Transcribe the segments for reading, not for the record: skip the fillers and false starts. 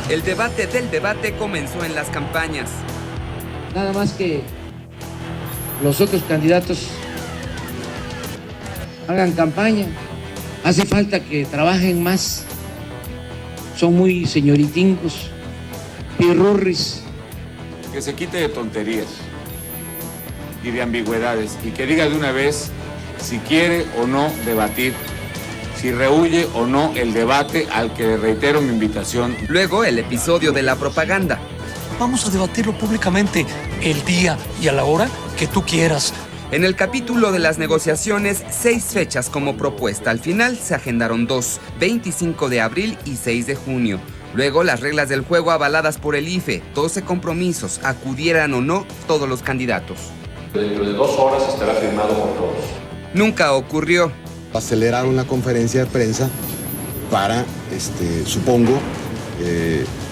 El debate del debate comenzó en las campañas. Nada más que los otros candidatos hagan campaña. Hace falta que trabajen más. Son muy señoritingos, pirurris. Que se quite de tonterías y de ambigüedades y que diga de una vez si quiere o no debatir, si rehúye o no el debate al que reitero mi invitación. Luego el episodio de la propaganda. Vamos a debatirlo públicamente el día y a la hora que tú quieras. En el capítulo de las negociaciones, 6 fechas como propuesta. Al final se agendaron 2, 25 de abril y 6 de junio. Luego las reglas del juego avaladas por el IFE, 12 compromisos, acudieran o no todos los candidatos. Dentro de 2 horas estará firmado por todos. Nunca ocurrió. Aceleraron la conferencia de prensa para, supongo,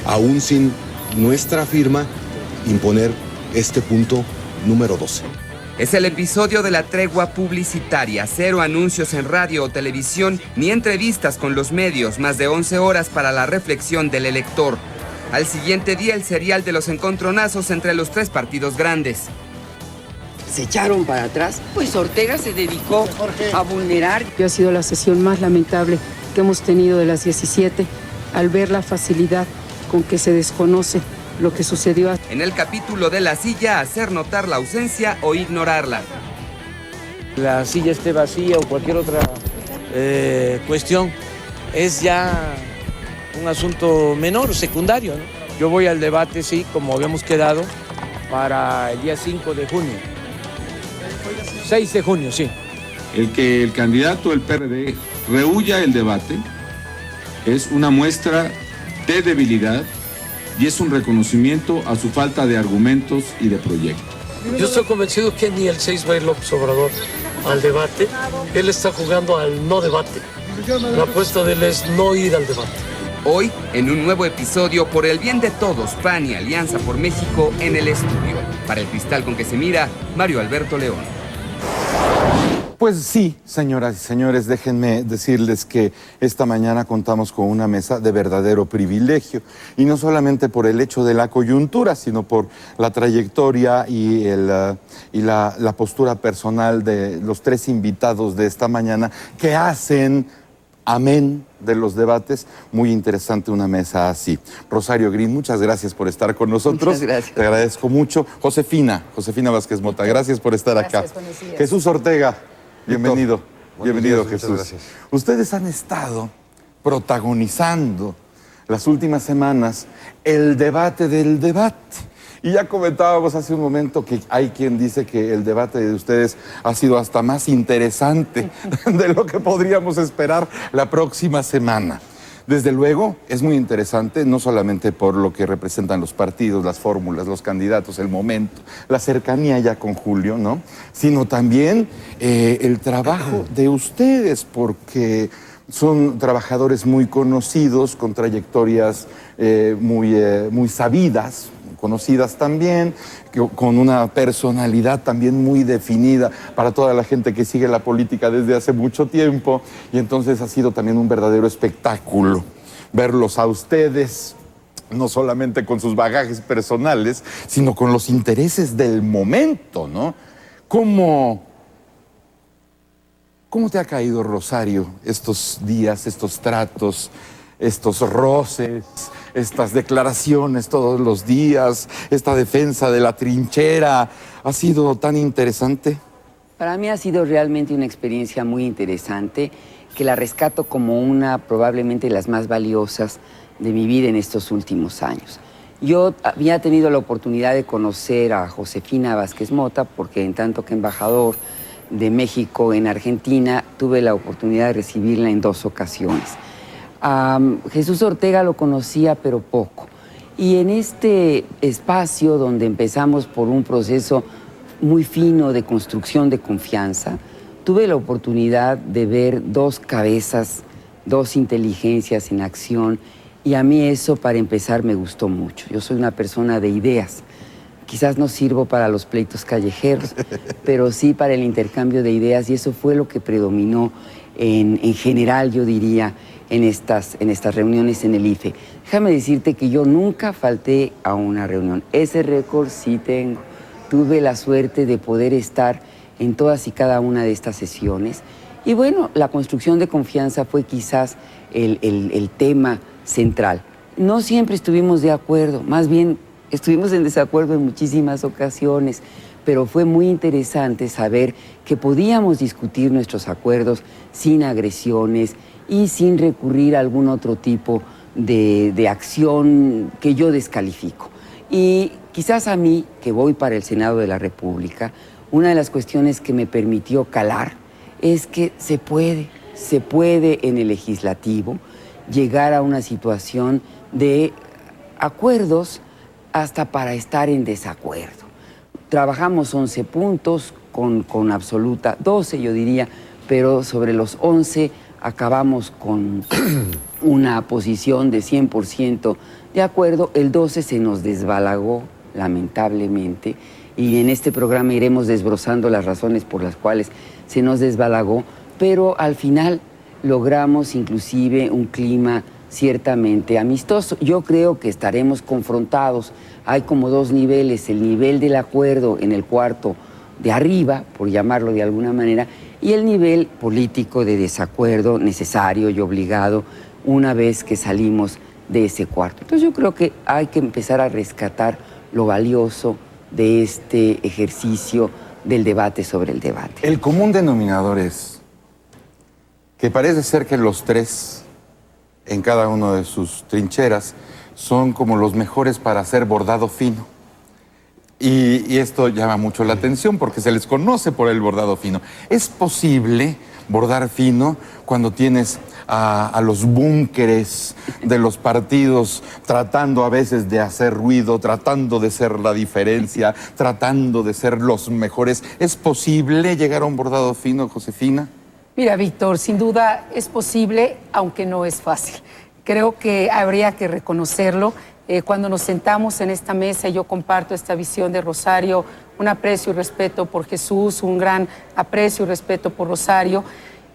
aún sin nuestra firma, imponer este punto número 12. Es el episodio de la tregua publicitaria, 0 anuncios en radio o televisión, ni entrevistas con los medios, más de 11 horas para la reflexión del elector. Al siguiente día el serial de los encontronazos entre los 3 partidos grandes. Se echaron para atrás, pues Ortega se dedicó a vulnerar. Ha sido la sesión más lamentable que hemos tenido de las 17, al ver la facilidad con que se desconoce lo que sucedió. En el capítulo de la silla, hacer notar la ausencia o ignorarla. La silla esté vacía o cualquier otra cuestión es ya un asunto menor, secundario, ¿no? Yo voy al debate, sí, como habíamos quedado, para el día 5 de junio. 6 de junio, sí. El que el candidato del PRD rehúya el debate es una muestra de debilidad y es un reconocimiento a su falta de argumentos y de proyecto. Yo estoy convencido que ni el 6 va a ir López Obrador al debate. Él está jugando al no debate. La apuesta de él es no ir al debate. Hoy, en un nuevo episodio por el bien de todos, PAN y Alianza por México en el estudio. Para el cristal con que se mira, Mario Alberto León. Pues sí, señoras y señores, déjenme decirles que esta mañana contamos con una mesa de verdadero privilegio, y no solamente por el hecho de la coyuntura, sino por la trayectoria y la postura personal de los 3 invitados de esta mañana que hacen amén de los debates. Muy interesante una mesa así. Rosario Green, muchas gracias por estar con nosotros. Muchas gracias. Te agradezco mucho. Josefina Vázquez Mota, gracias por estar acá. Jesús Ortega, bienvenido. Bienvenido, Jesús. Gracias. Ustedes han estado protagonizando las últimas semanas el debate del debate. Y ya comentábamos hace un momento que hay quien dice que el debate de ustedes ha sido hasta más interesante de lo que podríamos esperar la próxima semana. Desde luego, es muy interesante, no solamente por lo que representan los partidos, las fórmulas, los candidatos, el momento, la cercanía ya con Julio, ¿no? Sino también el trabajo de ustedes, porque son trabajadores muy conocidos, con trayectorias muy sabidas, conocidas también, con una personalidad también muy definida para toda la gente que sigue la política desde hace mucho tiempo, y entonces ha sido también un verdadero espectáculo verlos a ustedes, no solamente con sus bagajes personales, sino con los intereses del momento, ¿no? ¿Cómo te ha caído, Rosario, estos días, estos tratos, estos roces, estas declaraciones todos los días, esta defensa de la trinchera? ¿Ha sido tan interesante? Para mí ha sido realmente una experiencia muy interesante, que la rescato como una probablemente de las más valiosas de mi vida en estos últimos años. Yo había tenido la oportunidad de conocer a Josefina Vázquez Mota, porque en tanto que embajador de México en Argentina, tuve la oportunidad de recibirla en 2 ocasiones. A Jesús Ortega lo conocía, pero poco. Y en este espacio donde empezamos por un proceso muy fino de construcción de confianza, tuve la oportunidad de ver 2 cabezas, 2 inteligencias en acción, y a mí eso, para empezar, me gustó mucho. Yo soy una persona de ideas, Quizás no sirvo para los pleitos callejeros, pero sí para el intercambio de ideas, y eso fue lo que predominó en general, yo diría, en estas reuniones en el IFE. Déjame decirte que yo nunca falté a una reunión. Ese récord sí tengo. Tuve la suerte de poder estar en todas y cada una de estas sesiones. Y bueno, la construcción de confianza fue quizás el tema central. No siempre estuvimos de acuerdo, más bien estuvimos en desacuerdo en muchísimas ocasiones, pero fue muy interesante saber que podíamos discutir nuestros acuerdos sin agresiones y sin recurrir a algún otro tipo de acción que yo descalifico. Y quizás a mí, que voy para el Senado de la República, una de las cuestiones que me permitió calar es que se puede en el legislativo llegar a una situación de acuerdos hasta para estar en desacuerdo. Trabajamos 11 puntos con absoluta, 12 yo diría, pero sobre los 11 acabamos con una posición de 100% de acuerdo. El 12 se nos desbalagó, lamentablemente, y en este programa iremos desbrozando las razones por las cuales se nos desbalagó, pero al final logramos inclusive un clima ciertamente amistoso. Yo creo que estaremos confrontados. Hay como dos niveles, el nivel del acuerdo en el cuarto de arriba, por llamarlo de alguna manera, y el nivel político de desacuerdo necesario y obligado una vez que salimos de ese cuarto. Entonces yo creo que hay que empezar a rescatar lo valioso de este ejercicio del debate sobre el debate. El común denominador es que parece ser que los tres, en cada uno de sus trincheras, son como los mejores para hacer bordado fino. Y esto llama mucho la atención porque se les conoce por el bordado fino. ¿Es posible bordar fino cuando tienes a los búnkeres de los partidos tratando a veces de hacer ruido, tratando de ser la diferencia, tratando de ser los mejores? ¿Es posible llegar a un bordado fino, Josefina? Mira, Víctor, sin duda es posible, aunque no es fácil. Creo que habría que reconocerlo. Cuando nos sentamos en esta mesa, yo comparto esta visión de Rosario, un aprecio y respeto por Jesús, un gran aprecio y respeto por Rosario.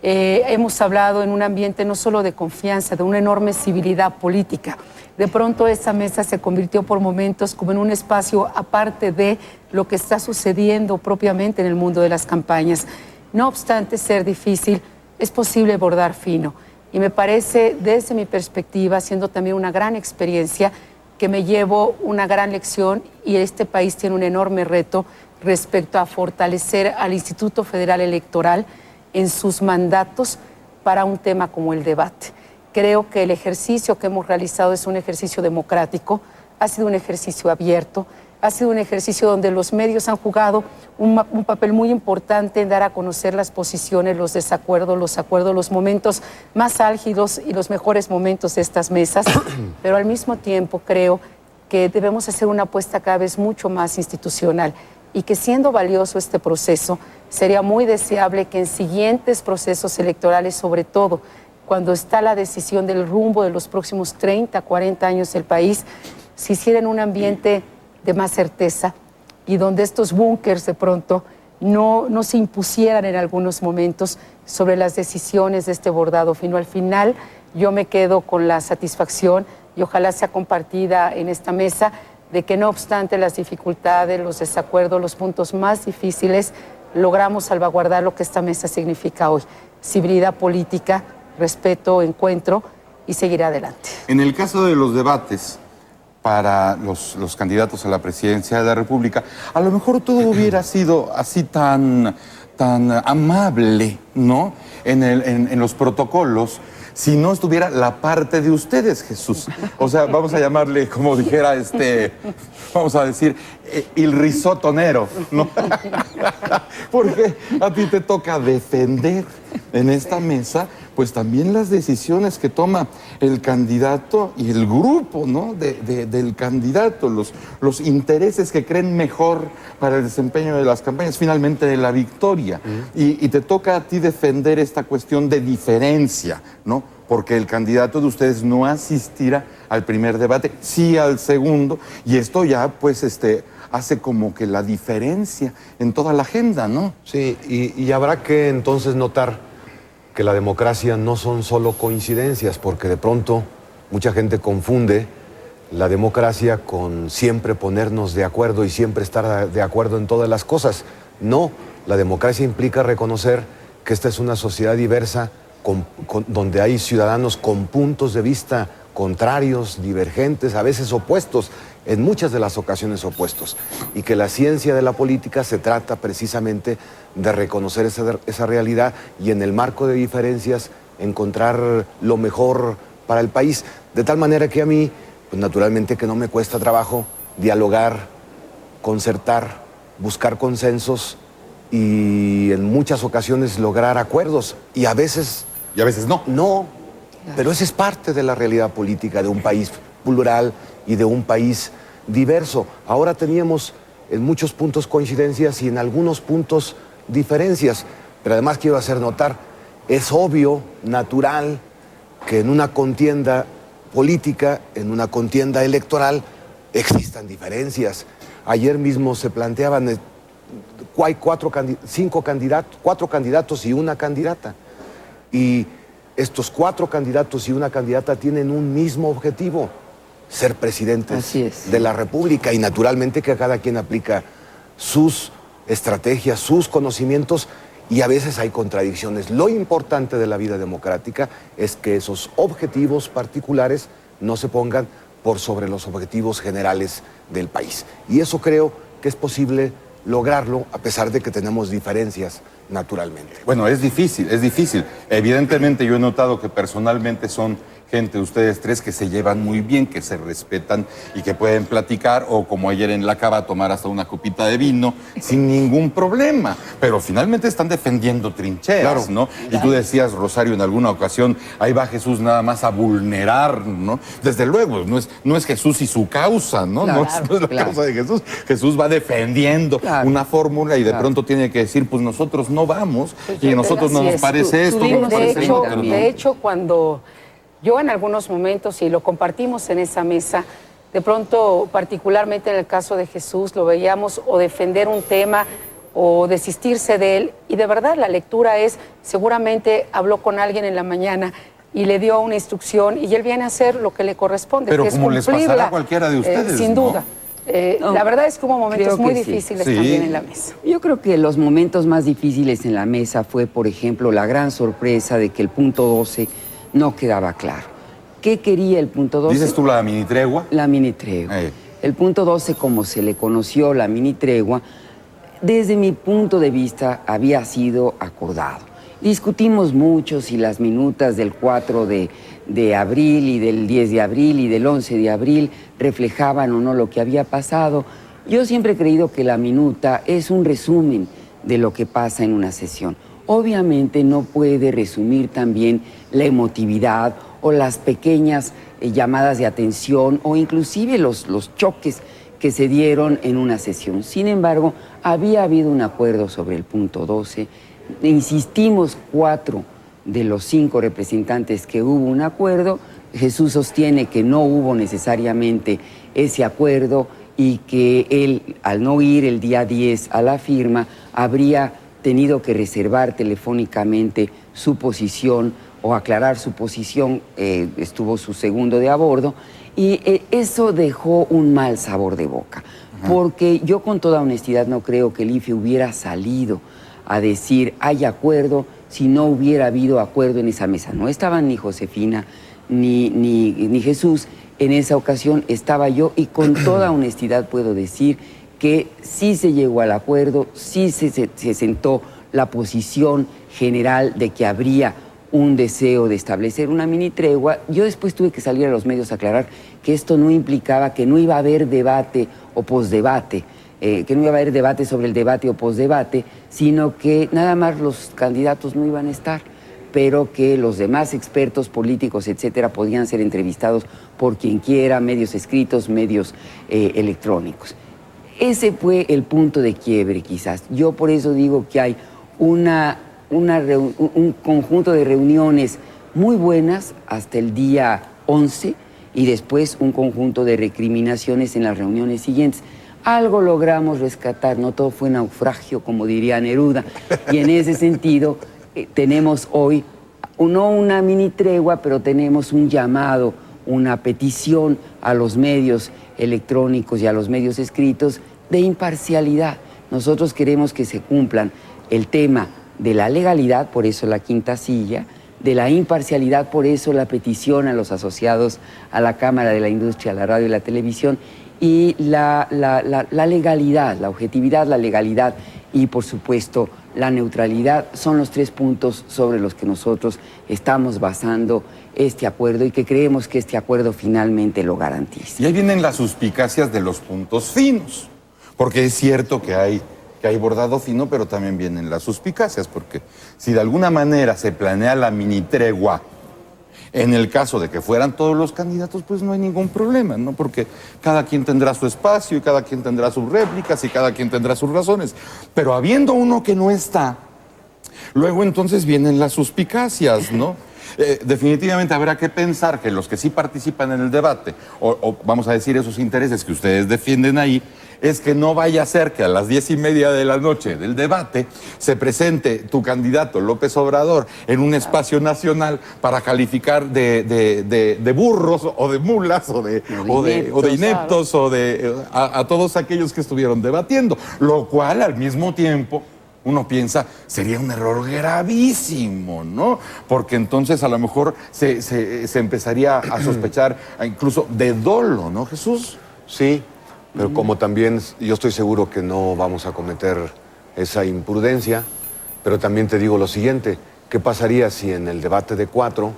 Hemos hablado en un ambiente no solo de confianza, de una enorme civilidad política. De pronto esta mesa se convirtió por momentos como en un espacio aparte de lo que está sucediendo propiamente en el mundo de las campañas. No obstante ser difícil, es posible bordar fino. Y me parece, desde mi perspectiva, siendo también una gran experiencia, que me llevo una gran lección, y este país tiene un enorme reto respecto a fortalecer al Instituto Federal Electoral en sus mandatos para un tema como el debate. Creo que el ejercicio que hemos realizado es un ejercicio democrático, ha sido un ejercicio abierto, ha sido un ejercicio donde los medios han jugado un papel muy importante en dar a conocer las posiciones, los desacuerdos, los acuerdos, los momentos más álgidos y los mejores momentos de estas mesas, pero al mismo tiempo creo que debemos hacer una apuesta cada vez mucho más institucional y que, siendo valioso este proceso, sería muy deseable que en siguientes procesos electorales, sobre todo cuando está la decisión del rumbo de los próximos 30, 40 años del país, se hiciera en un ambiente de más certeza y donde estos búnkers de pronto no se impusieran en algunos momentos sobre las decisiones de este bordado fino. Al final yo me quedo con la satisfacción, y ojalá sea compartida en esta mesa, de que no obstante las dificultades, los desacuerdos, los puntos más difíciles, logramos salvaguardar lo que esta mesa significa hoy: civilidad política, respeto, encuentro, y seguir adelante. En el caso de los debates para los candidatos a la presidencia de la República, a lo mejor todo hubiera sido así tan amable, ¿no? En los protocolos, si no estuviera la parte de ustedes, Jesús. O sea, vamos a llamarle, como dijera vamos a decir, el risotonero, ¿no? Porque a ti te toca defender en esta mesa, pues también las decisiones que toma el candidato y el grupo, ¿no? del candidato, los intereses que creen mejor para el desempeño de las campañas, finalmente de la victoria. Y te toca a ti defender esta cuestión de diferencia, ¿no? Porque el candidato de ustedes no asistirá al primer debate, sí al segundo, y esto ya, pues, hace como que la diferencia en toda la agenda, ¿no? Sí, y habrá que entonces notar que la democracia no son solo coincidencias, porque de pronto mucha gente confunde la democracia con siempre ponernos de acuerdo y siempre estar de acuerdo en todas las cosas. No, la democracia implica reconocer que esta es una sociedad diversa donde hay ciudadanos con puntos de vista contrarios, divergentes, a veces opuestos, en muchas de las ocasiones opuestos, y que la ciencia de la política se trata precisamente de reconocer esa realidad y en el marco de diferencias encontrar lo mejor para el país, de tal manera que a mí, pues naturalmente que no me cuesta trabajo dialogar, concertar, buscar consensos y en muchas ocasiones lograr acuerdos, y a veces no. No, pero esa es parte de la realidad política de un país plural y de un país diverso. Ahora teníamos en muchos puntos coincidencias y en algunos puntos diferencias, pero además quiero hacer notar, es obvio, natural, que en una contienda política, en una contienda electoral, existan diferencias. Ayer mismo se planteaban, hay cuatro candidatos y una candidata. Y estos 4 candidatos y una candidata tienen un mismo objetivo, ser presidentes de la República, y naturalmente que cada quien aplica sus estrategias, sus conocimientos, y a veces hay contradicciones. Lo importante de la vida democrática es que esos objetivos particulares no se pongan por sobre los objetivos generales del país. Y eso creo que es posible lograrlo a pesar de que tenemos diferencias naturalmente. Bueno, es difícil, es difícil. Evidentemente yo he notado que personalmente son gente, ustedes tres, que se llevan muy bien, que se respetan y que pueden platicar, o como ayer en la cava, tomar hasta una copita de vino sin ningún problema. Pero finalmente están defendiendo trincheras, claro, ¿no? Y tú decías, Rosario, en alguna ocasión, ahí va Jesús nada más a vulnerar, ¿no? Desde luego, no es Jesús y su causa, ¿no? Claro, no es la causa de Jesús. Jesús va defendiendo una fórmula y de pronto tiene que decir, pues nosotros no vamos, y a nosotros no nos parece esto, no nos parece lo otro. De hecho, cuando yo en algunos momentos, y lo compartimos en esa mesa, de pronto, particularmente en el caso de Jesús, lo veíamos o defender un tema o desistirse de él, y de verdad la lectura es, seguramente habló con alguien en la mañana y le dio una instrucción y él viene a hacer lo que le corresponde, pero que es como les pasará a cualquiera de ustedes, sin duda. La verdad es que hubo momentos muy difíciles también en la mesa. Yo creo que los momentos más difíciles en la mesa fue, por ejemplo, la gran sorpresa de que el punto 12 no quedaba claro. ¿Qué quería el punto 12? ¿Dices tú la mini tregua? La mini tregua. El punto 12, como se le conoció, la mini tregua, desde mi punto de vista había sido acordado. Discutimos mucho si las minutas del 4 de abril y del 10 de abril y del 11 de abril reflejaban o no lo que había pasado. Yo siempre he creído que la minuta es un resumen de lo que pasa en una sesión. Obviamente no puede resumir también la emotividad o las pequeñas llamadas de atención o inclusive los choques que se dieron en una sesión. Sin embargo, había habido un acuerdo sobre el punto 12. Insistimos 4 de los 5 representantes que hubo un acuerdo. Jesús sostiene que no hubo necesariamente ese acuerdo y que él, al no ir el día 10 a la firma, habría tenido que reservar telefónicamente su posición o aclarar su posición, estuvo su segundo de a bordo, y eso dejó un mal sabor de boca, porque yo con toda honestidad no creo que el IFE hubiera salido a decir hay acuerdo si no hubiera habido acuerdo en esa mesa. No estaban ni Josefina ni Jesús, en esa ocasión estaba yo, y con toda honestidad puedo decir que sí se llegó al acuerdo, sí se sentó la posición general de que habría un deseo de establecer una mini tregua. Yo después tuve que salir a los medios a aclarar que esto no implicaba que no iba a haber debate o posdebate, que no iba a haber debate sobre el debate o posdebate, sino que nada más los candidatos no iban a estar, pero que los demás expertos políticos, etcétera, podían ser entrevistados por quien quiera, medios escritos, medios electrónicos. Ese fue el punto de quiebre, quizás. Yo por eso digo que hay un conjunto de reuniones muy buenas hasta el día 11 y después un conjunto de recriminaciones en las reuniones siguientes. algo logramos rescatar, no todo fue naufragio, como diría Neruda, y en ese sentido tenemos hoy, no una mini tregua, pero tenemos un llamado, una petición a los medios electrónicos y a los medios escritos de imparcialidad. Nosotros queremos que se cumplan el tema de la legalidad, por eso la quinta silla, de la imparcialidad, por eso la petición a los asociados a la Cámara de la Industria, a la radio y la televisión, y la legalidad, la objetividad, la legalidad y, por supuesto, la neutralidad son los 3 puntos sobre los que nosotros estamos basando este acuerdo y que creemos que este acuerdo finalmente lo garantiza. Y ahí vienen las suspicacias de los puntos finos, porque es cierto que hay bordado fino, pero también vienen las suspicacias, porque si de alguna manera se planea la mini tregua, en el caso de que fueran todos los candidatos, pues no hay ningún problema, ¿no? Porque cada quien tendrá su espacio y cada quien tendrá sus réplicas y cada quien tendrá sus razones. Pero habiendo uno que no está, luego entonces vienen las suspicacias, ¿no? Definitivamente habrá que pensar que los que sí participan en el debate, o vamos a decir esos intereses que ustedes defienden ahí, es que no vaya a ser que a las 10:30 de la noche del debate se presente tu candidato López Obrador en un espacio nacional para calificar de burros o de mulas o de ineptos o a todos aquellos que estuvieron debatiendo, lo cual al mismo tiempo uno piensa, sería un error gravísimo, ¿no? Porque entonces a lo mejor se empezaría a sospechar incluso de dolo, ¿no, Jesús? Sí, pero como también yo estoy seguro que no vamos a cometer esa imprudencia, pero también te digo lo siguiente, ¿qué pasaría si en el debate de 4,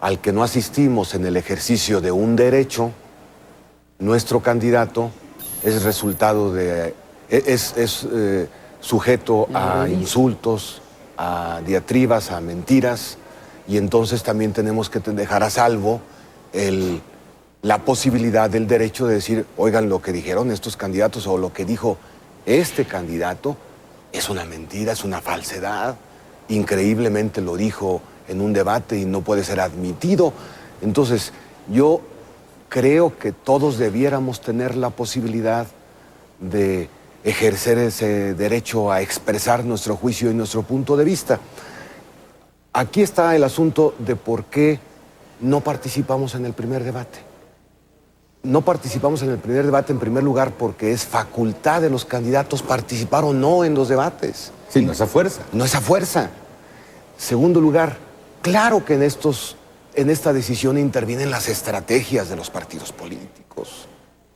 al que no asistimos en el ejercicio de un derecho, nuestro candidato es resultado de... sujeto a insultos, a diatribas, a mentiras, y entonces también tenemos que dejar a salvo la posibilidad del derecho de decir, oigan, lo que dijeron estos candidatos o lo que dijo este candidato es una mentira, es una falsedad, increíblemente lo dijo en un debate y no puede ser admitido. Entonces, yo creo que todos debiéramos tener la posibilidad de ejercer ese derecho a expresar nuestro juicio y nuestro punto de vista. Aquí está el asunto de por qué no participamos en el primer debate. No participamos en el primer debate en primer lugar porque es facultad de los candidatos participar o no en los debates. Sí, no es a fuerza. No es a fuerza. Segundo lugar, claro que en esta decisión intervienen las estrategias de los partidos políticos.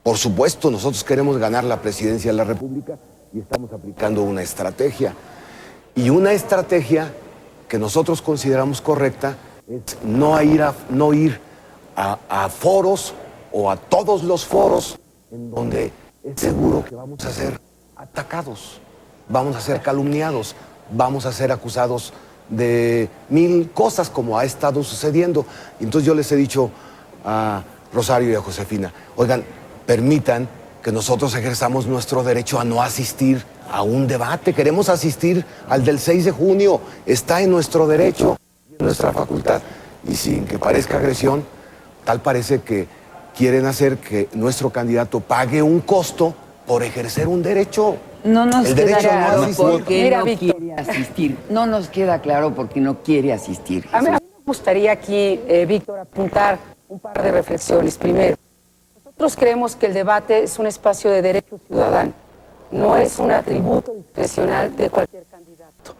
Por supuesto, nosotros queremos ganar la presidencia de la República y estamos aplicando una estrategia. Y una estrategia que nosotros consideramos correcta es no ir a foros o a todos los foros en donde es seguro que vamos a ser atacados, vamos a ser calumniados, vamos a ser acusados de 1000 cosas como ha estado sucediendo. Y entonces yo les he dicho a Rosario y a Josefina, oigan, permitan que nosotros ejerzamos nuestro derecho a no asistir a un debate. Queremos asistir al del 6 de junio. Está en nuestro derecho, en nuestra facultad. Y sin que parezca agresión, tal parece que quieren hacer que nuestro candidato pague un costo por ejercer un derecho. No nos queda claro por qué no Víctor, quiere asistir. No nos queda claro por qué no quiere asistir. a mí me gustaría aquí, Víctor, apuntar un par de reflexiones. Primero, nosotros creemos que el debate es un espacio de derecho ciudadano, no es un atributo discrecional de cualquier candidato.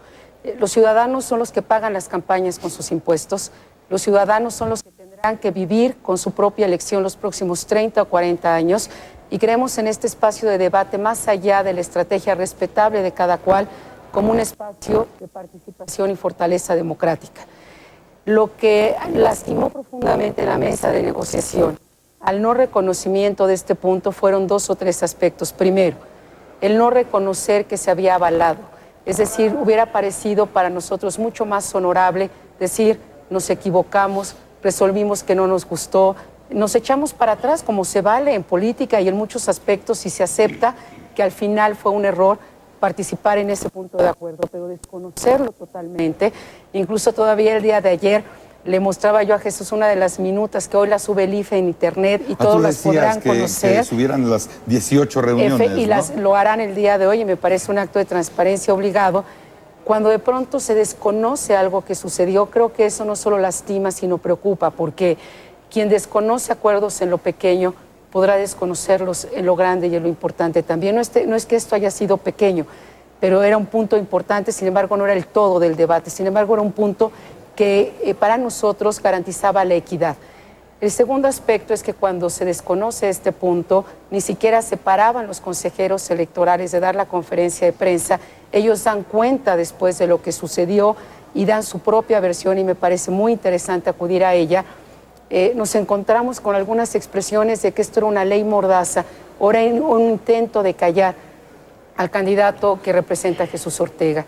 Los ciudadanos son los que pagan las campañas con sus impuestos, los ciudadanos son los que tendrán que vivir con su propia elección los próximos 30 o 40 años y creemos en este espacio de debate más allá de la estrategia respetable de cada cual como un espacio de participación y fortaleza democrática. Lo que lastimó profundamente la mesa de negociación al no reconocimiento de este punto fueron 2 o 3 aspectos. Primero, el no reconocer que se había avalado. Es decir, hubiera parecido para nosotros mucho más honorable decir, nos equivocamos, resolvimos que no nos gustó, nos echamos para atrás como se vale en política y en muchos aspectos y se acepta que al final fue un error participar en ese punto de acuerdo, pero desconocerlo totalmente. Incluso todavía el día de ayer le mostraba yo a Jesús una de las minutas que hoy la sube el IFE en internet y todos las podrán conocer. Que subieran las 18 reuniones, y lo harán el día de hoy y me parece un acto de transparencia obligado. Cuando de pronto se desconoce algo que sucedió, creo que eso no solo lastima, sino preocupa, porque quien desconoce acuerdos en lo pequeño podrá desconocerlos en lo grande y en lo importante también. No es que esto haya sido pequeño, pero era un punto importante, sin embargo no era el todo del debate, sin embargo era un punto que para nosotros garantizaba la equidad. El segundo aspecto es que cuando se desconoce este punto, ni siquiera se paraban los consejeros electorales de dar la conferencia de prensa. Ellos dan cuenta después de lo que sucedió y dan su propia versión y me parece muy interesante acudir a ella. Nos encontramos con algunas expresiones de que esto era una ley mordaza, o era un intento de callar al candidato que representa a Jesús Ortega.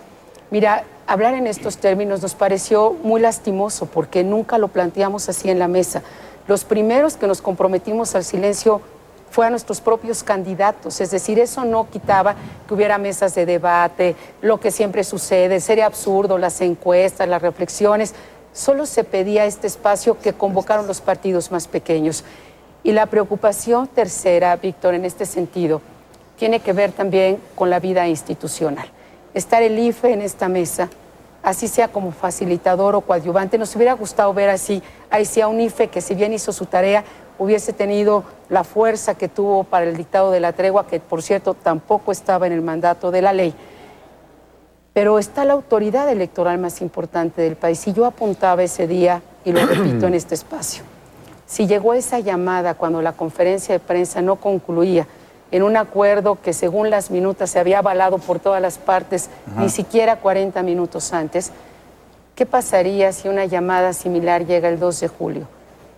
Mira, hablar en estos términos nos pareció muy lastimoso porque nunca lo planteamos así en la mesa. Los primeros que nos comprometimos al silencio fue a nuestros propios candidatos, es decir, eso no quitaba que hubiera mesas de debate, lo que siempre sucede, sería absurdo, las encuestas, las reflexiones, solo se pedía este espacio que convocaron los partidos más pequeños. Y la preocupación tercera, Víctor, en este sentido, tiene que ver también con la vida institucional. Estar el IFE en esta mesa, así sea como facilitador o coadyuvante, nos hubiera gustado ver así, ahí sí a un IFE que si bien hizo su tarea, hubiese tenido la fuerza que tuvo para el dictado de la tregua, que por cierto tampoco estaba en el mandato de la ley. Pero está la autoridad electoral más importante del país. Y yo apuntaba ese día, y lo repito en este espacio, si llegó esa llamada cuando la conferencia de prensa no concluía, en un acuerdo que según las minutas se había avalado por todas las partes, ni siquiera 40 minutos antes, ¿qué pasaría si una llamada similar llega el 2 de julio?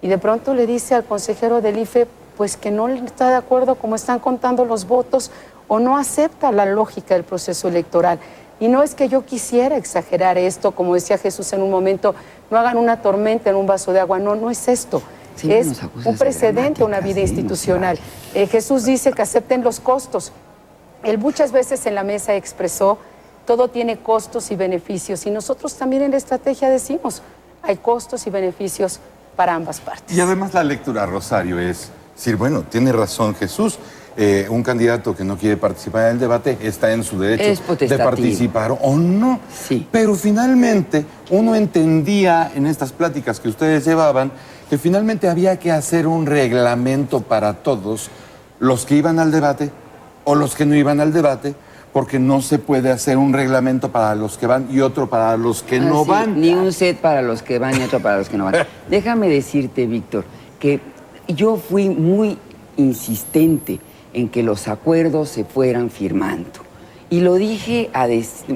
Y de pronto le dice al consejero del IFE, pues que no está de acuerdo como están contando los votos o no acepta la lógica del proceso electoral. Y no es que yo quisiera exagerar esto, como decía Jesús en un momento, no hagan una tormenta en un vaso de agua, no es esto. Sí, es un precedente a una vida institucional. Jesús dice que acepten los costos. Él muchas veces en la mesa expresó, todo tiene costos y beneficios, y nosotros también en la estrategia decimos, hay costos y beneficios para ambas partes. Y además la lectura, Rosario, es decir, bueno, tiene razón Jesús, un candidato que no quiere participar en el debate está en su derecho de participar o no. Sí. Pero finalmente uno entendía en estas pláticas que ustedes llevaban que finalmente había que hacer un reglamento para todos los que iban al debate o los que no iban al debate, porque no se puede hacer un reglamento para los que van y otro para los que no van. Ni un set para los que van y otro para los que no van. Déjame decirte, Víctor, que yo fui muy insistente en que los acuerdos se fueran firmando. Y lo dije,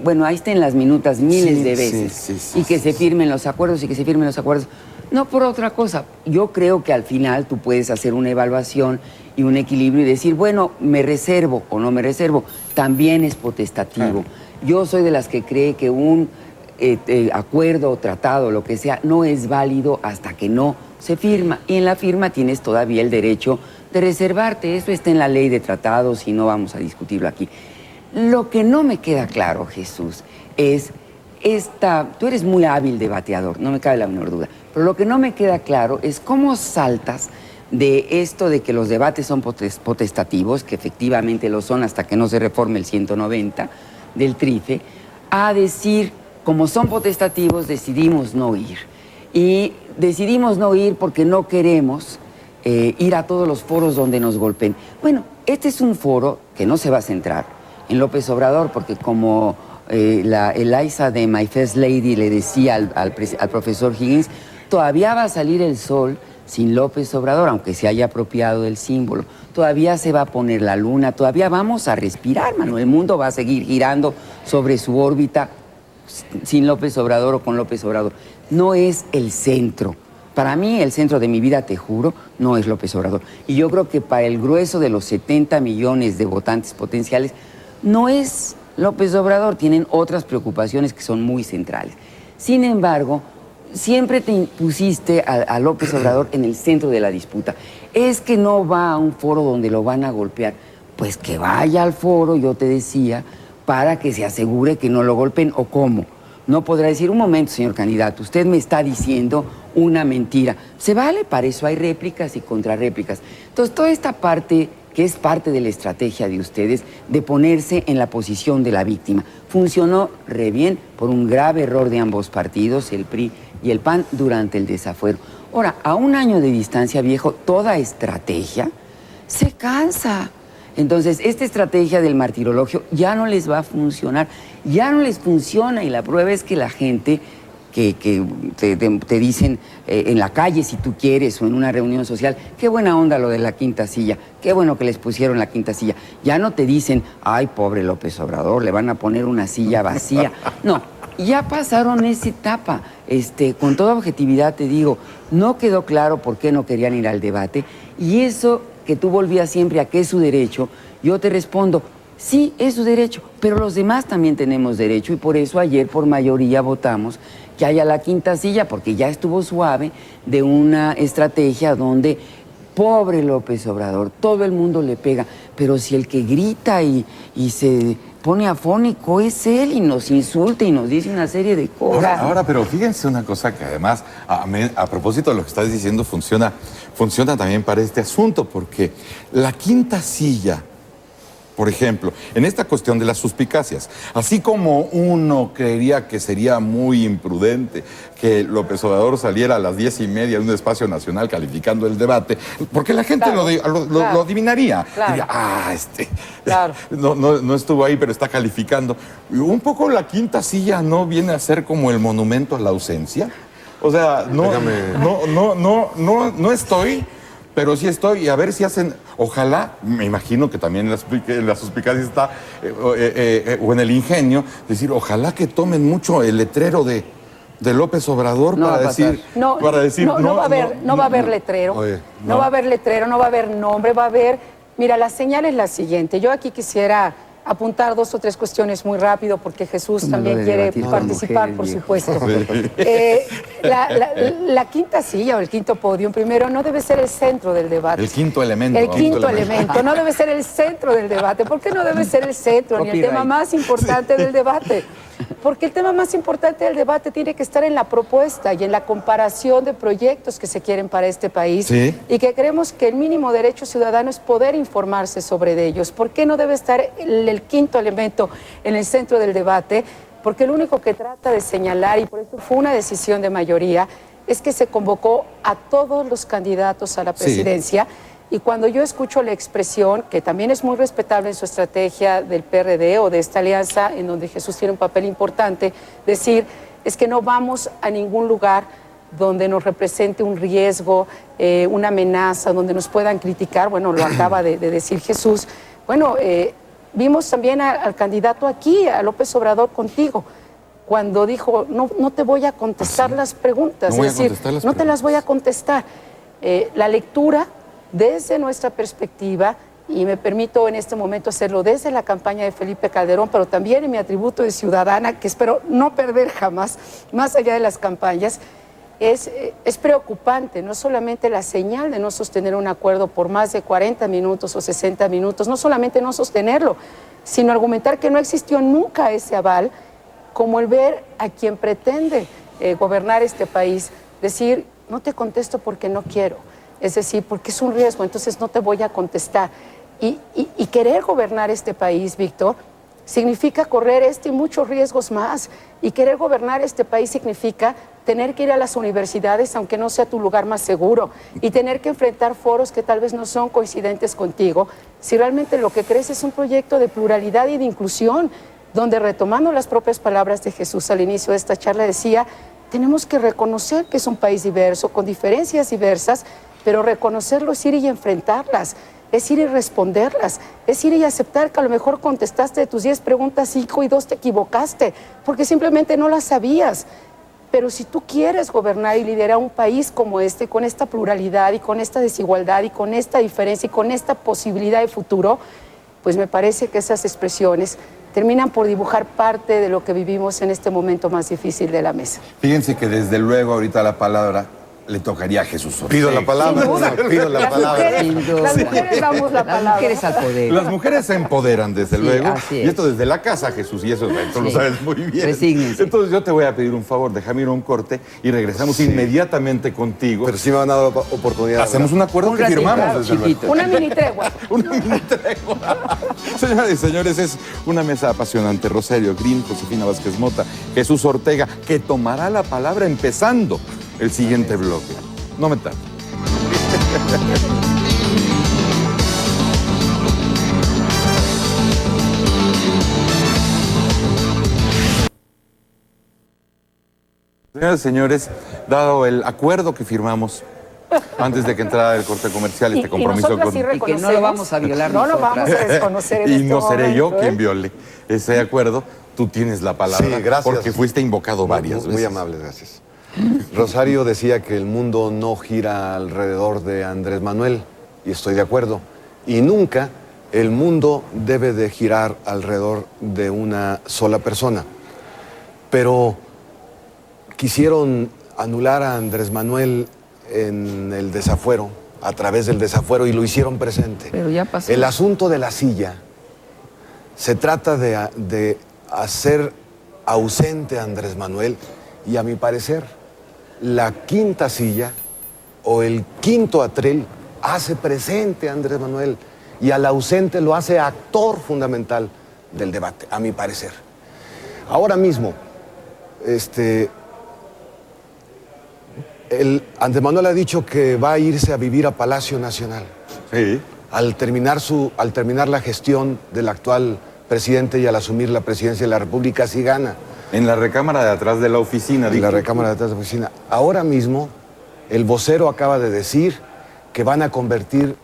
bueno, ahí está en las minutas miles de veces. Y que se firmen los acuerdos y que se firmen los acuerdos. No por otra cosa. Yo creo que al final tú puedes hacer una evaluación y un equilibrio y decir, bueno, me reservo o no me reservo. También es potestativo. Yo soy de las que cree que un acuerdo o tratado, lo que sea, no es válido hasta que no se firma. Y en la firma tienes todavía el derecho de reservarte. Eso está en la ley de tratados y no vamos a discutirlo aquí. Lo que no me queda claro, Jesús, es tú eres muy hábil debateador, no me cabe la menor duda, pero lo que no me queda claro es cómo saltas de esto de que los debates son potestativos, que efectivamente lo son hasta que no se reforme el 190 del TRIFE, a decir, como son potestativos, decidimos no ir. Y decidimos no ir porque no queremos ir a todos los foros donde nos golpeen. Bueno, este es un foro que no se va a centrar en López Obrador, porque como la Eliza de My First Lady le decía al profesor Higgins, todavía va a salir el sol sin López Obrador, aunque se haya apropiado del símbolo. Todavía se va a poner la luna, todavía vamos a respirar, mano. El mundo va a seguir girando sobre su órbita sin López Obrador o con López Obrador. No es el centro. Para mí, el centro de mi vida, te juro, no es López Obrador. Y yo creo que para el grueso de los 70 millones de votantes potenciales, no es López Obrador. Tienen otras preocupaciones que son muy centrales. Sin embargo, siempre te pusiste a López Obrador en el centro de la disputa. Es que no va a un foro donde lo van a golpear. Pues que vaya al foro, yo te decía, para que se asegure que no lo golpeen. ¿O cómo? no podrá decir, un momento, señor candidato, usted me está diciendo una mentira. Se vale, para eso hay réplicas y contrarréplicas. Entonces, toda esta parte, que es parte de la estrategia de ustedes, de ponerse en la posición de la víctima, funcionó re bien por un grave error de ambos partidos, el PRI y el PAN, durante el desafuero. Ahora, a un año de distancia, viejo, toda estrategia se cansa. Entonces, esta estrategia del martirologio ya no les va a funcionar, ya no les funciona, y la prueba es que la gente que te dicen en la calle, si tú quieres, o en una reunión social, qué buena onda lo de la quinta silla, qué bueno que les pusieron la quinta silla. Ya no te dicen, ay, pobre López Obrador, le van a poner una silla vacía. No, ya pasaron esa etapa. Con toda objetividad te digo, no quedó claro por qué no querían ir al debate, y eso que tú volvías siempre a que es su derecho, yo te respondo, sí, es su derecho, pero los demás también tenemos derecho, y por eso ayer por mayoría votamos que haya la quinta silla, porque ya estuvo suave de una estrategia donde, pobre López Obrador, todo el mundo le pega, pero si el que grita y se pone afónico es él, y nos insulta y nos dice una serie de cosas. Ahora, pero fíjense una cosa que además, a propósito de lo que estás diciendo, funciona también para este asunto, porque la quinta silla, por ejemplo, en esta cuestión de las suspicacias, así como uno creería que sería muy imprudente que López Obrador saliera a las 10:30 en un espacio nacional calificando el debate, porque la gente lo adivinaría. Claro. Diría, Claro. no estuvo ahí, pero está calificando. Y un poco la quinta silla no viene a ser como el monumento a la ausencia. O sea, no estoy, pero sí estoy, y a ver si hacen, ojalá, me imagino que también en la suspicacia está, o en el ingenio, decir, ojalá que tomen mucho el letrero de López Obrador no para decir... No va a haber letrero, no va a haber letrero, no va a haber nombre, va a haber... Mira, la señal es la siguiente. Yo aquí quisiera apuntar 2 o 3 cuestiones muy rápido, porque Jesús también quiere participar, por supuesto. La quinta silla o el quinto podio, primero, no debe ser el centro del debate. El quinto elemento. El quinto elemento no debe ser el centro del debate. ¿Por qué no debe ser el centro ni el tema más importante del debate? Porque el tema más importante del debate tiene que estar en la propuesta y en la comparación de proyectos que se quieren para este país, y que creemos que el mínimo derecho ciudadano es poder informarse sobre ellos. ¿Por qué no debe estar el quinto elemento en el centro del debate? Porque lo único que trata de señalar, y por eso fue una decisión de mayoría, es que se convocó a todos los candidatos a la presidencia. Y cuando yo escucho la expresión, que también es muy respetable en su estrategia del PRD o de esta alianza, en donde Jesús tiene un papel importante, decir, es que no vamos a ningún lugar donde nos represente un riesgo, una amenaza, donde nos puedan criticar. Bueno, lo acaba de decir Jesús. Bueno, vimos también al candidato aquí, a López Obrador, contigo, cuando dijo, no te voy a contestar las preguntas, es decir, no te las voy a contestar. La lectura desde nuestra perspectiva, y me permito en este momento hacerlo desde la campaña de Felipe Calderón, pero también en mi atributo de ciudadana, que espero no perder jamás, más allá de las campañas, es preocupante, no solamente la señal de no sostener un acuerdo por más de 40 minutos o 60 minutos, no solamente no sostenerlo, sino argumentar que no existió nunca ese aval, como el ver a quien pretende gobernar este país, decir, no te contesto porque no quiero. Es decir, porque es un riesgo, entonces no te voy a contestar. Y querer gobernar este país, Víctor, significa correr y muchos riesgos más. Y querer gobernar este país significa tener que ir a las universidades, aunque no sea tu lugar más seguro, y tener que enfrentar foros que tal vez no son coincidentes contigo, si realmente lo que crees es un proyecto de pluralidad y de inclusión, donde, retomando las propias palabras de Jesús al inicio de esta charla, decía, tenemos que reconocer que es un país diverso, con diferencias diversas, pero reconocerlo es ir y enfrentarlas, es ir y responderlas, es ir y aceptar que a lo mejor contestaste de tus 10 preguntas 5 y 2 te equivocaste, porque simplemente no las sabías. Pero si tú quieres gobernar y liderar un país como este, con esta pluralidad y con esta desigualdad y con esta diferencia y con esta posibilidad de futuro, pues me parece que esas expresiones terminan por dibujar parte de lo que vivimos en este momento más difícil de la mesa. Fíjense que desde luego ahorita la palabra le tocaría a Jesús Ortega. Pido la palabra, pido la palabra. Las mujeres damos la palabra. Las mujeres al poder. Las mujeres se empoderan, desde Sí, luego. así es. Y esto desde la casa, Jesús, y eso tú lo Sí. sabes muy bien. Resígnense. Entonces yo te voy a pedir un favor, déjame ir a un corte y regresamos inmediatamente contigo. Pero sí me van a dar oportunidad. Hacemos un acuerdo que ratito, firmamos, claro, desde luego. chiquito. Una mini tregua. Una mini tregua. Señoras y señores, es una mesa apasionante. Rosario Green, Josefina Vázquez Mota, Jesús Ortega, que tomará la palabra empezando el siguiente bloque. No me tardo. Señoras y señores, dado el acuerdo que firmamos antes de que entrara el corte comercial, este compromiso nosotras sí Y que no reconocemos- lo vamos a violar No lo nosotras. vamos a desconocer en y este no seré yo momento, quien ¿eh? viole ese acuerdo. Tú tienes la palabra. Sí, gracias. Porque fuiste invocado varias Muy veces. amable, gracias. Rosario decía que el mundo no gira alrededor de Andrés Manuel, y estoy de acuerdo. Y nunca el mundo debe de girar alrededor de una sola persona. Pero quisieron anular a Andrés Manuel en el desafuero, a través del desafuero, y lo hicieron presente. Pero ya pasó. El asunto de la silla se trata de hacer ausente a Andrés Manuel, y a mi parecer, la quinta silla o el quinto atril hace presente a Andrés Manuel, y al ausente lo hace actor fundamental del debate, a mi parecer. Ahora mismo, Andrés Manuel ha dicho que va a irse a vivir a Palacio Nacional. Sí. Al terminar la gestión del actual presidente y al asumir la presidencia de la República, sí gana. En la recámara de atrás de la oficina. En dijo. la recámara de atrás de la oficina. Ahora mismo, el vocero acaba de decir que van a convertir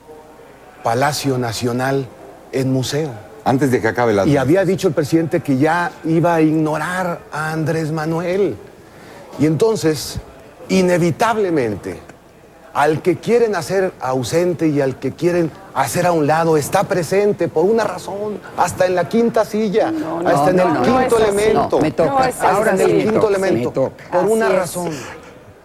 Palacio Nacional en museo. Antes de que acabe la... Y había dicho el presidente que ya iba a ignorar a Andrés Manuel. Y entonces, inevitablemente, al que quieren hacer ausente y al que quieren hacer a un lado, está presente por una razón, hasta en la quinta silla, hasta en el quinto es así. elemento. No, me toca. No es así. Ahora en Sí, el me quinto toca, elemento, me toca. por una Así es. razón.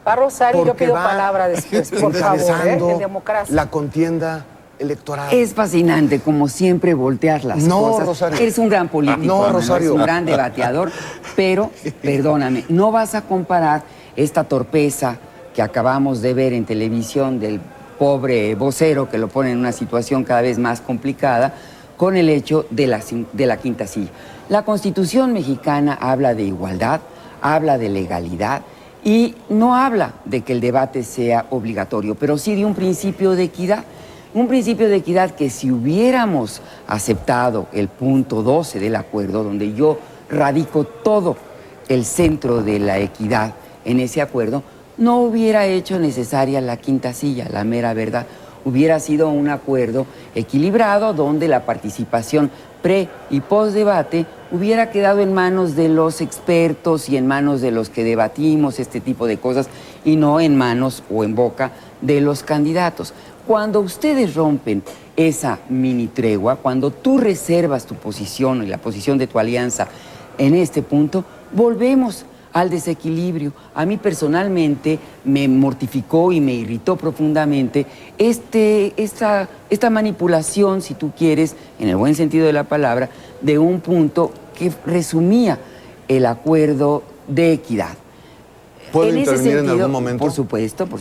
Va Rosario, yo Porque pido va palabra después, por favor, encabezando en democracia. la contienda electoral. Es fascinante, como siempre, voltear las No, cosas. Rosario. Eres un gran político, No, además, Rosario. un gran debateador, pero, perdóname, no vas a comparar esta torpeza que acabamos de ver en televisión del pobre vocero que lo pone en una situación cada vez más complicada con el hecho de la quinta silla. La Constitución mexicana habla de igualdad, habla de legalidad y no habla de que el debate sea obligatorio, pero sí de un principio de equidad. Un principio de equidad que si hubiéramos aceptado el punto 12 del acuerdo, donde yo radico todo el centro de la equidad en ese acuerdo, no hubiera hecho necesaria la quinta silla, la mera verdad. Hubiera sido un acuerdo equilibrado donde la participación pre- y post-debate hubiera quedado en manos de los expertos y en manos de los que debatimos este tipo de cosas y no en manos o en boca de los candidatos. Cuando ustedes rompen esa mini tregua, cuando tú reservas tu posición y la posición de tu alianza en este punto, volvemos al desequilibrio. A mí personalmente me mortificó y me irritó profundamente esta manipulación, si tú quieres, en el buen sentido de la palabra, de un punto que resumía el acuerdo de equidad. ¿Puedo En ese intervenir en sentido, algún momento? Por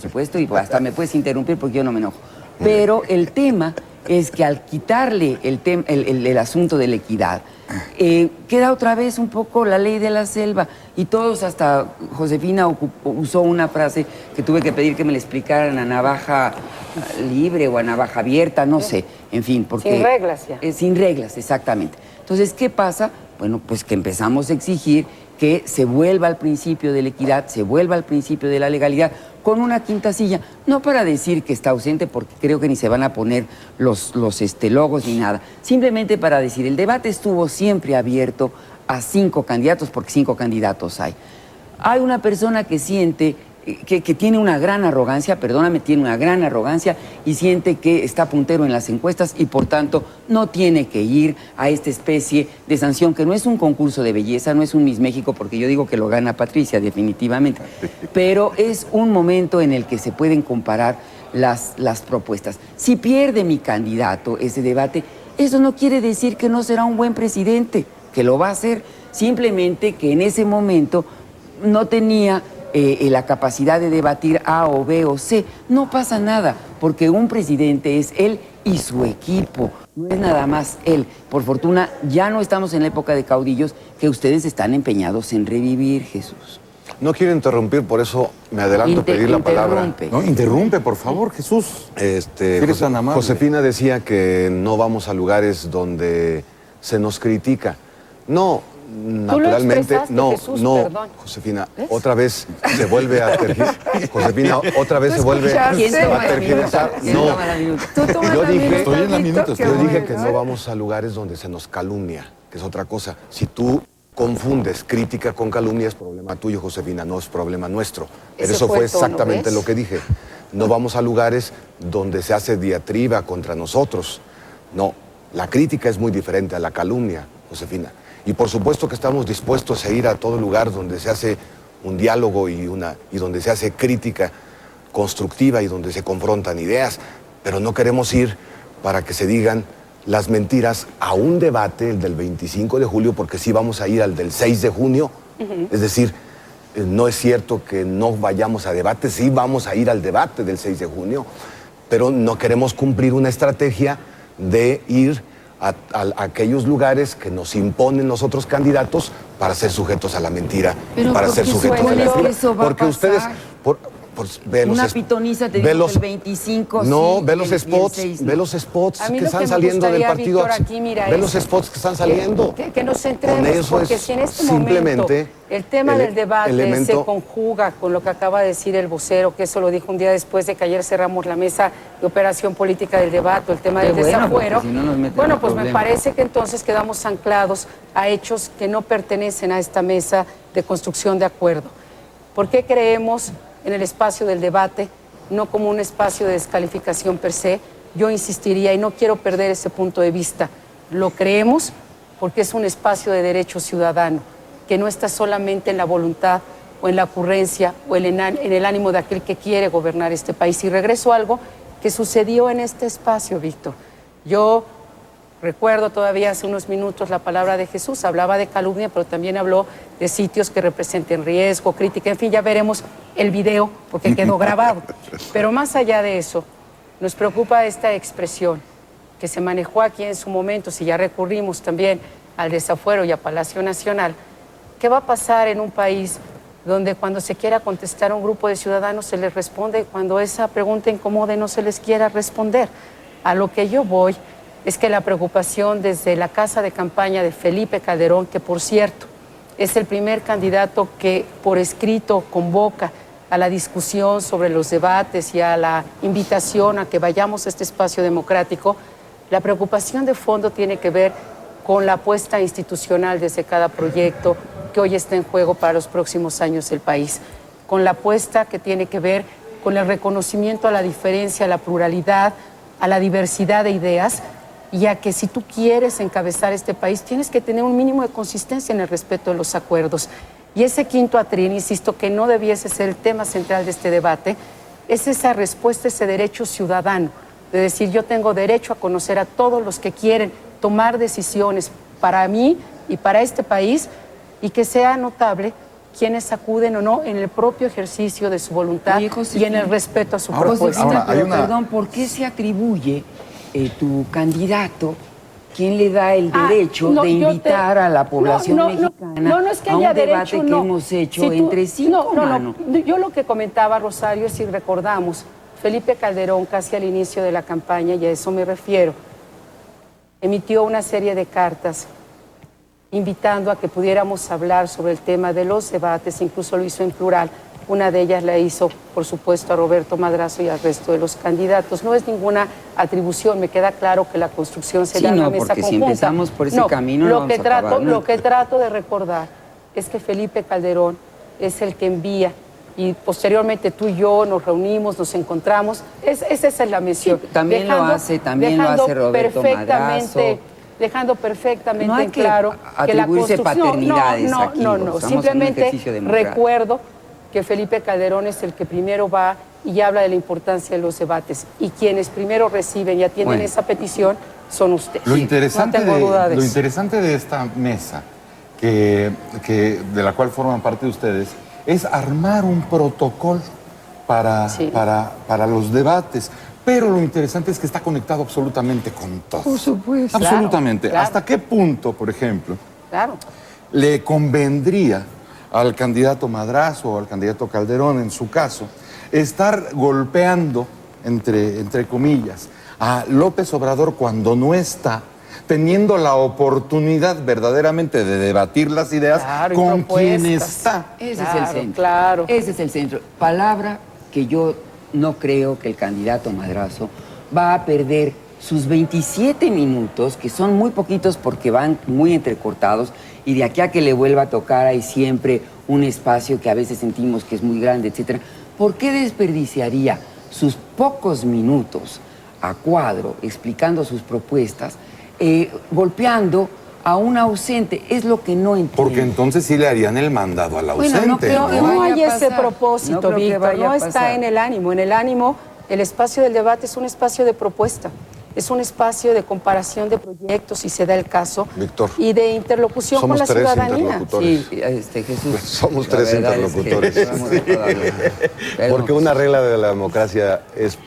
supuesto, y hasta me puedes interrumpir porque yo no me enojo. Pero el tema es que al quitarle el asunto de la equidad, queda otra vez un poco la ley de la selva. Y todos, hasta Josefina usó una frase que tuve que pedir que me la explicaran a navaja libre o a navaja abierta, no sé. En fin, porque... Sin reglas ya. Sin reglas, exactamente. Entonces, ¿qué pasa? Bueno, pues que empezamos a exigir que se vuelva al principio de la equidad, se vuelva al principio de la legalidad, con una quinta silla, no para decir que está ausente, porque creo que ni se van a poner los logos ni nada, simplemente para decir, el debate estuvo siempre abierto a 5 candidatos, porque 5 candidatos hay. Hay una persona que siente que tiene una gran arrogancia, perdóname, tiene una gran arrogancia y siente que está puntero en las encuestas y por tanto no tiene que ir a esta especie de sanción que no es un concurso de belleza, no es un Miss México, porque yo digo que lo gana Patricia definitivamente, pero es un momento en el que se pueden comparar las propuestas. Si pierde mi candidato ese debate, eso no quiere decir que no será un buen presidente, que lo va a hacer, simplemente que en ese momento no tenía la capacidad de debatir A o B o C. No pasa nada, porque un presidente es él y su equipo, no es nada más él. Por fortuna, ya no estamos en la época de caudillos que ustedes están empeñados en revivir, Jesús. No quiero interrumpir, por eso me adelanto a pedir la palabra. No, interrumpe, por favor, Jesús. Eres tan amable. Josefina decía que no vamos a lugares donde se nos critica. No, naturalmente, no, Jesús, no, perdón. Josefina, otra vez se vuelve a tergiversar. Josefina, otra vez se vuelve a tergiversar. No, yo dije, estoy en la minuta, yo dije que no vamos a lugares donde se nos calumnia, que es otra cosa. Si tú confundes crítica con calumnia, es problema tuyo, Josefina, no es problema nuestro. Pero eso fue exactamente lo que dije. No vamos a lugares donde se hace diatriba contra nosotros. No, la crítica es muy diferente a la calumnia, Josefina. Y por supuesto que estamos dispuestos a ir a todo lugar donde se hace un diálogo y donde se hace crítica constructiva y donde se confrontan ideas, pero no queremos ir para que se digan las mentiras a un debate, el del 25 de julio, porque sí vamos a ir al del 6 de junio. Es decir, no es cierto que no vayamos a debate, sí vamos a ir al debate del 6 de junio, pero no queremos cumplir una estrategia de ir a aquellos lugares que nos imponen los otros candidatos para ser sujetos a la mentira, pero para ser sujetos a la mentira. Porque ustedes... Una pitoniza te dijo el 25. No, sí, ve los spots, ve los spots que están saliendo del partido. Ve los spots que están saliendo. Que nos centremos, porque si en este momento el tema del debate se conjuga con lo que acaba de decir el vocero, que eso lo dijo un día después de que ayer cerramos la mesa de operación política del debate, el tema del desafuero. Bueno, pues me parece que entonces quedamos anclados a hechos que no pertenecen a esta mesa de construcción de acuerdo. ¿Por qué creemos en el espacio del debate, no como un espacio de descalificación per se? Yo insistiría, y no quiero perder ese punto de vista, lo creemos porque es un espacio de derecho ciudadano, que no está solamente en la voluntad o en la ocurrencia o en el ánimo de aquel que quiere gobernar este país. Y regreso a algo que sucedió en este espacio, Víctor. Yo recuerdo todavía hace unos minutos la palabra de Jesús, hablaba de calumnia, pero también habló de sitios que representen riesgo, crítica, en fin, ya veremos el video porque quedó grabado. Pero más allá de eso, nos preocupa esta expresión que se manejó aquí en su momento, si ya recurrimos también al desafuero y a Palacio Nacional. ¿Qué va a pasar en un país donde cuando se quiera contestar a un grupo de ciudadanos se les responde, cuando esa pregunta incomode no se les quiera responder? A lo que yo voy es que la preocupación desde la casa de campaña de Felipe Calderón, que por cierto es el primer candidato que por escrito convoca a la discusión sobre los debates y a la invitación a que vayamos a este espacio democrático, la preocupación de fondo tiene que ver con la apuesta institucional desde cada proyecto que hoy está en juego para los próximos años del país, con la apuesta que tiene que ver con el reconocimiento a la diferencia, a la pluralidad, a la diversidad de ideas, y a que si tú quieres encabezar este país tienes que tener un mínimo de consistencia en el respeto de los acuerdos. Y ese quinto atril, insisto, que no debiese ser el tema central de este debate, es esa respuesta, ese derecho ciudadano, de decir yo tengo derecho a conocer a todos los que quieren tomar decisiones para mí y para este país, y que sea notable quienes acuden o no en el propio ejercicio de su voluntad y en el respeto a su propuesta. Perdón, ¿por qué se atribuye tu candidato, quién le da el derecho de invitar a la población mexicana no es que a un haya debate derecho, que hemos hecho entre cinco manos? Yo lo que comentaba, Rosario, es si recordamos, Felipe Calderón, casi al inicio de la campaña, y a eso me refiero, emitió una serie de cartas invitando a que pudiéramos hablar sobre el tema de los debates, incluso lo hizo en plural. Una de ellas la hizo, por supuesto, a Roberto Madrazo y al resto de los candidatos. No es ninguna atribución, me queda claro que la construcción se da en la mesa conjunta. Si empezamos por ese camino no vamos a acabar, Lo que trato de recordar es que Felipe Calderón es el que envía y posteriormente tú y yo nos reunimos, nos encontramos. Esa es la misión. Sí, también lo hace Roberto Madrazo. Dejando perfectamente No hay en claro que la atribuirse construcción... paternidades aquí, No. Simplemente recuerdo que Felipe Calderón es el que primero va y habla de la importancia de los debates. Y quienes primero reciben y atienden esa petición son ustedes. Lo interesante, no tengo duda de lo eso. interesante de esta mesa, de la cual forman parte de ustedes, es armar un protocolo para los debates. Pero lo interesante es que está conectado absolutamente con todo. Por supuesto. Absolutamente. Claro. ¿Hasta qué punto, por ejemplo, Claro. le convendría al candidato Madrazo o al candidato Calderón, en su caso, estar golpeando, entre comillas, a López Obrador cuando no está, teniendo la oportunidad verdaderamente de debatir las ideas con quien está? Ese es el centro. Claro. Ese es el centro. Palabra que yo no creo que el candidato Madrazo va a perder sus 27 minutos, que son muy poquitos porque van muy entrecortados, y de aquí a que le vuelva a tocar hay siempre un espacio que a veces sentimos que es muy grande, etcétera. ¿Por qué desperdiciaría sus pocos minutos a cuadro explicando sus propuestas, golpeando a un ausente? Es lo que no entiendo. Porque entonces sí le harían el mandado al ausente. Bueno, no creo que No vaya hay a ese pasar. propósito, No creo que Víctor. vaya No a está pasar. en el ánimo. En el ánimo, el espacio del debate es un espacio de propuesta. Es un espacio de comparación de proyectos, si se da el caso, Víctor, y de interlocución con somos la tres ciudadanía. interlocutores. Sí, Jesús. Somos La tres verdad es que interlocutores. estamos a toda hora. Perdón. Porque una regla de la democracia es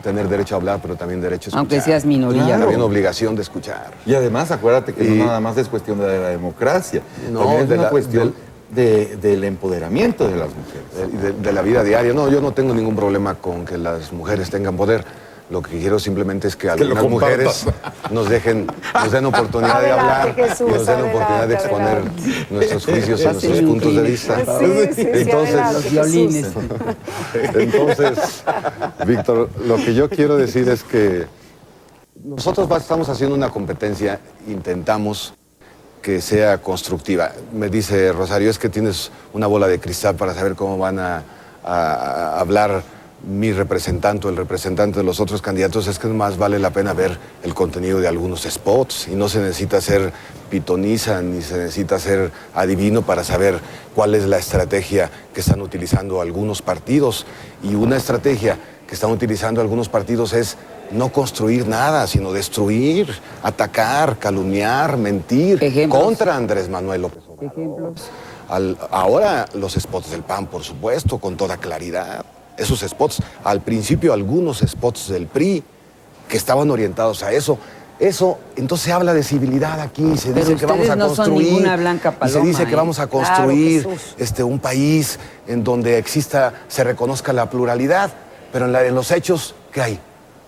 tener derecho a hablar, pero también derecho a escuchar. Aunque seas minoría. Claro. También obligación de escuchar. Y además, acuérdate que no nada más es cuestión de la democracia, también es una cuestión del empoderamiento de las mujeres. De la vida diaria. No, yo no tengo ningún problema con que las mujeres tengan poder. Lo que quiero simplemente es que algunas mujeres nos den oportunidad de hablar, Adelante, Jesús, y nos den oportunidad de exponer nuestros juicios y nuestros puntos de vista. Los violines. Entonces, Víctor, lo que yo quiero decir es que nosotros estamos haciendo una competencia, intentamos que sea constructiva. Me dice Rosario, es que tienes una bola de cristal para saber cómo van a hablar mi representante o el representante de los otros candidatos. Es que más vale la pena ver el contenido de algunos spots y no se necesita ser pitoniza ni se necesita ser adivino para saber cuál es la estrategia que están utilizando algunos partidos. Y una estrategia que están utilizando algunos partidos es no construir nada, sino destruir, atacar, calumniar, mentir contra Andrés Manuel López Obrador. Ahora los spots del PAN, por supuesto, con toda claridad. Esos spots, al principio algunos spots del PRI que estaban orientados a eso. Eso, entonces se habla de civilidad aquí, se dice que vamos a construir, ninguna blanca paloma, y se dice que vamos a construir un país en donde se reconozca la pluralidad, pero en los hechos, ¿qué hay?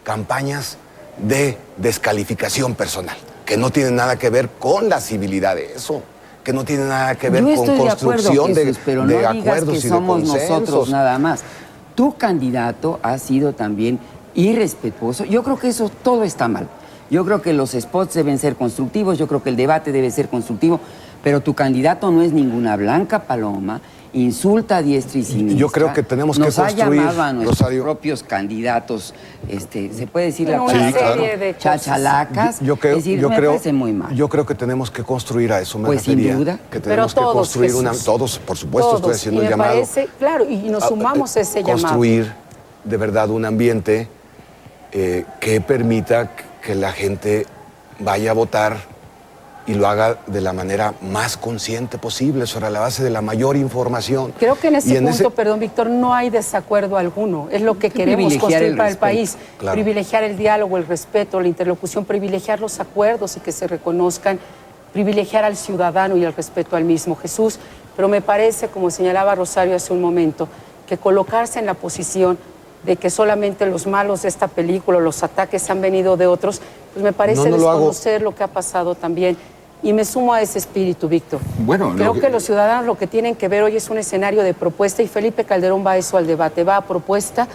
Campañas de descalificación personal, que no tienen nada que ver con la civilidad de eso, que no tiene nada que ver con construcción de acuerdos y de somos consensos. Nosotros nada más. Tu candidato ha sido también irrespetuoso. Yo creo que eso todo está mal. Yo creo que los spots deben ser constructivos, yo creo que el debate debe ser constructivo, pero tu candidato no es ninguna blanca paloma, insulta a diestra y siniestra. Yo creo que tenemos que construir, Nos ha llamado a nuestros Rosario, propios candidatos, se puede decir la Una palabra, serie de chachalacas. Yo creo, es decir, yo me creo, parece muy mal. yo creo que tenemos que construir a eso, me Pues sin refería. duda. Que tenemos Pero que todos, construir Jesús. todos, por supuesto, Todos. estoy haciendo Y el me llamado. parece, claro, y nos sumamos a ese llamado. Construir de verdad un ambiente que permita que la gente vaya a votar y lo haga de la manera más consciente posible, sobre la base de la mayor información. Creo que en ese punto, perdón, Víctor, no hay desacuerdo alguno. Es lo que queremos construir para el país. Claro. Privilegiar el diálogo, el respeto, la interlocución, privilegiar los acuerdos y que se reconozcan, privilegiar al ciudadano y el respeto al mismo. Jesús, pero me parece, como señalaba Rosario hace un momento, que colocarse en la posición de que solamente los malos de esta película, los ataques han venido de otros, pues me parece desconocer lo que ha pasado también. Y me sumo a ese espíritu, Víctor. Bueno, creo que los ciudadanos lo que tienen que ver hoy es un escenario de propuesta y Felipe Calderón va a eso al debate, va a propuesta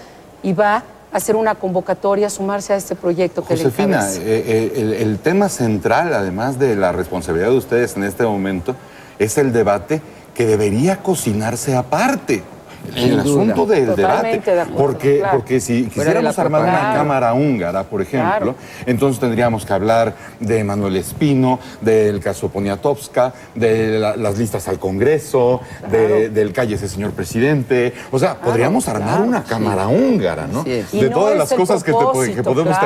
y va a hacer una convocatoria, sumarse a este proyecto que Josefina, le encabeza. el tema central, además de la responsabilidad de ustedes en este momento, es el debate que debería cocinarse aparte. el asunto del debate. De acuerdo, porque, claro. porque si quisiéramos armar una cámara húngara, por ejemplo, entonces tendríamos que hablar de Manuel Espino, del caso Poniatowska, de las listas al Congreso, del cállese señor presidente. O sea, podríamos armar una cámara húngara, ¿no? De todas las cosas que podemos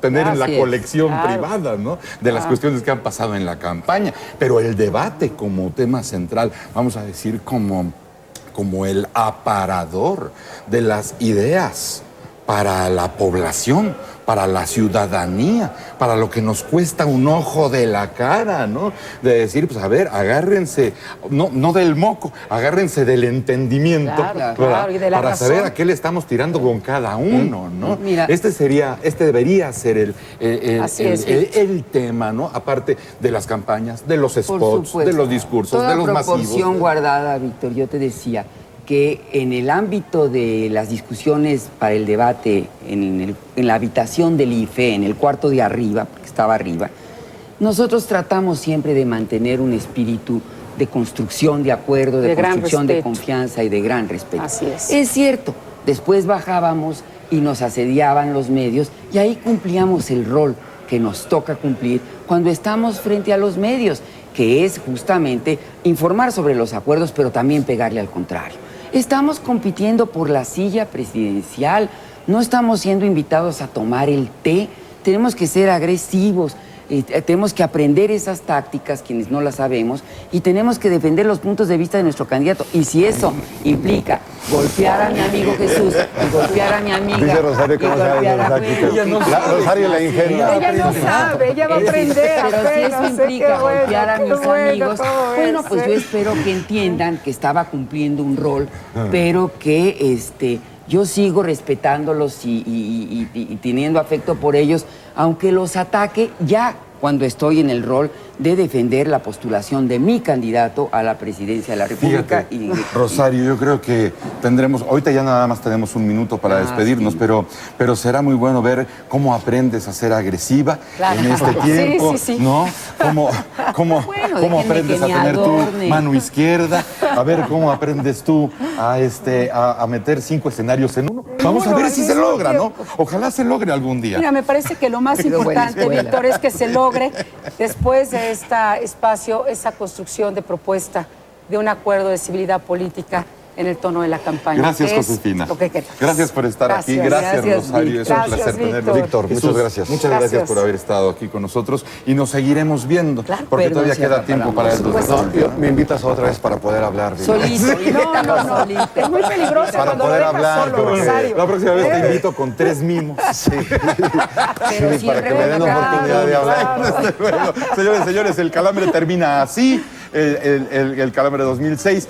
tener en la colección privada, ¿no? De las cuestiones que han pasado en la campaña. Pero el debate como tema central, vamos a decir, como el aparador de las ideas para la población, para la ciudadanía, para lo que nos cuesta un ojo de la cara, ¿no? De decir, pues a ver, agárrense, no del moco, agárrense del entendimiento, y de la para razón. saber a qué le estamos tirando con cada uno, ¿no? Mira, Este debería ser el tema, ¿no? Aparte de las campañas, de los spots, de los discursos, toda de los masivos. proporción guardada, Víctor, yo te decía que en el ámbito de las discusiones para el debate en la habitación del IFE, en el cuarto de arriba, porque estaba arriba, nosotros tratamos siempre de mantener un espíritu de construcción de acuerdo, de construcción de confianza y de gran respeto. Así es. Es cierto, después bajábamos y nos asediaban los medios y ahí cumplíamos el rol que nos toca cumplir cuando estamos frente a los medios, que es justamente informar sobre los acuerdos, pero también pegarle al contrario. Estamos compitiendo por la silla presidencial, no estamos siendo invitados a tomar el té, tenemos que ser agresivos, tenemos que aprender esas tácticas, quienes no las sabemos, y tenemos que defender los puntos de vista de nuestro candidato. Y si eso implica golpear a mi amigo Jesús, y golpear a mi amiga, dice Rosario que no sabe de las tácticas. Rosario la ingenia. Ella no sabe, ella va a aprender. Pero si eso implica golpear a mis amigos, bueno, pues yo espero que entiendan que estaba cumpliendo un rol, pero que yo sigo respetándolos y teniendo afecto por ellos, aunque los ataque ya cuando estoy en el rol de defender la postulación de mi candidato a la presidencia de la República. Fíjate, Rosario, yo creo que ahorita ya nada más tenemos un minuto para despedirnos, sí. pero será muy bueno ver cómo aprendes a ser agresiva en este tiempo, ¿no? Cómo aprendes a tener tu mano izquierda, a ver cómo aprendes tú a meter 5 escenarios en uno. Vamos a ver si se logra, ¿no? Ojalá se logre algún día. Mira, me parece que lo más importante, Víctor, es que se logre después de este espacio, esa construcción de propuesta de un acuerdo de civilidad política en el tono de la campaña. Gracias, Josefina. Gracias por estar aquí. Gracias, Rosario. Es un placer tenerlo. Víctor, muchas gracias. Muchas gracias por haber estado aquí con nosotros y nos seguiremos viendo, porque todavía queda tiempo para el me invitas otra vez para poder hablar. Solito. No. Es muy peligroso para cuando poder lo hablar. solo, Rosario. La próxima vez te invito con 3 mimos. Sí. Pero para que me den oportunidad de hablar. Señores, el calambre termina así. El calambre 2006.